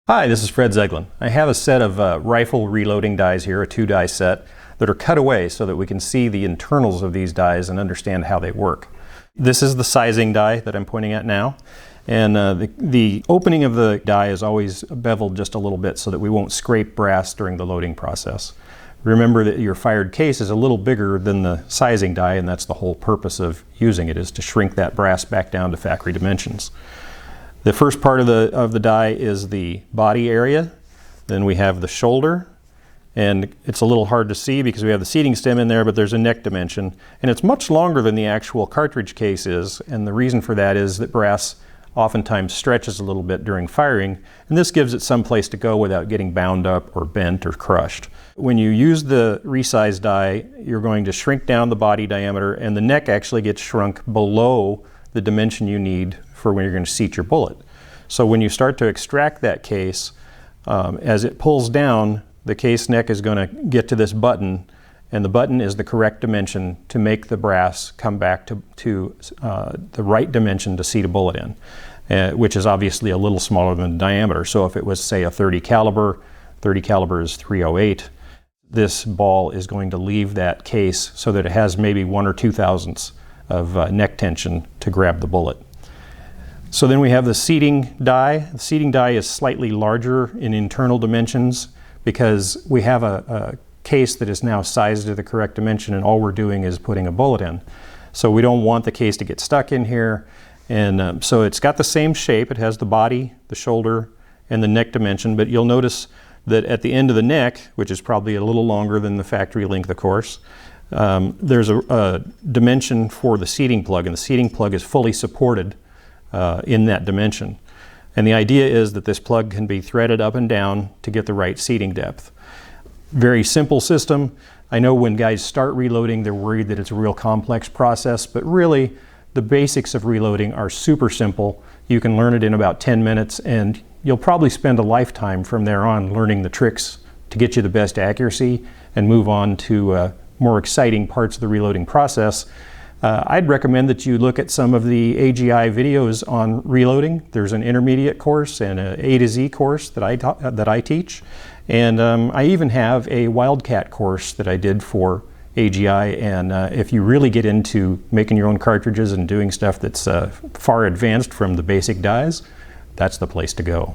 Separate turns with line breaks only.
Hi, this is Fred Zeglin. I have a set of rifle reloading dies here, a 2-die set, that are cut away so that we can see the internals of these dies and understand how they work. This is the sizing die that I'm pointing at now, and the opening of the die is always beveled just a little bit so that we won't scrape brass during the loading process. Remember that your fired case is a little bigger than the sizing die, and that's the whole purpose of using it, is to shrink that brass back down to factory dimensions. The first part of the die is the body area. Then we have the shoulder, and it's a little hard to see because we have the seating stem in there, but there's a neck dimension, and it's much longer than the actual cartridge case is, and the reason for that is that brass oftentimes stretches a little bit during firing, and this gives it some place to go without getting bound up or bent or crushed. When you use the resized die, you're going to shrink down the body diameter, and the neck actually gets shrunk below the dimension you need for when you're going to seat your bullet. So when you start to extract that case, as it pulls down, the case neck is going to get to this button, and the button is the correct dimension to make the brass come back to the right dimension to seat a bullet in, which is obviously a little smaller than the diameter. So if it was, say, a 30 caliber is 308, this ball is going to leave that case so that it has maybe 1 or 2 thousandths of neck tension to grab the bullet. So then we have the seating die. The seating die is slightly larger in internal dimensions because we have a case that is now sized to the correct dimension, and all we're doing is putting a bullet in. So we don't want the case to get stuck in here, and so it's got the same shape. It has the body, the shoulder, and the neck dimension, but you'll notice that at the end of the neck, which is probably a little longer than the factory length, of course, there's a dimension for the seating plug, and the seating plug is fully supported in that dimension. And the idea is that this plug can be threaded up and down to get the right seating depth. Very simple system. I know when guys start reloading, they're worried that it's a real complex process, but really the basics of reloading are super simple. You can learn it in about 10 minutes, and you'll probably spend a lifetime from there on learning the tricks to get you the best accuracy and move on to more exciting parts of the reloading process. I'd recommend that you look at some of the AGI videos on reloading. There's an intermediate course and an A to Z course that I teach. And I even have a Wildcat course that I did for AGI. And if you really get into making your own cartridges and doing stuff that's far advanced from the basic dies, that's the place to go.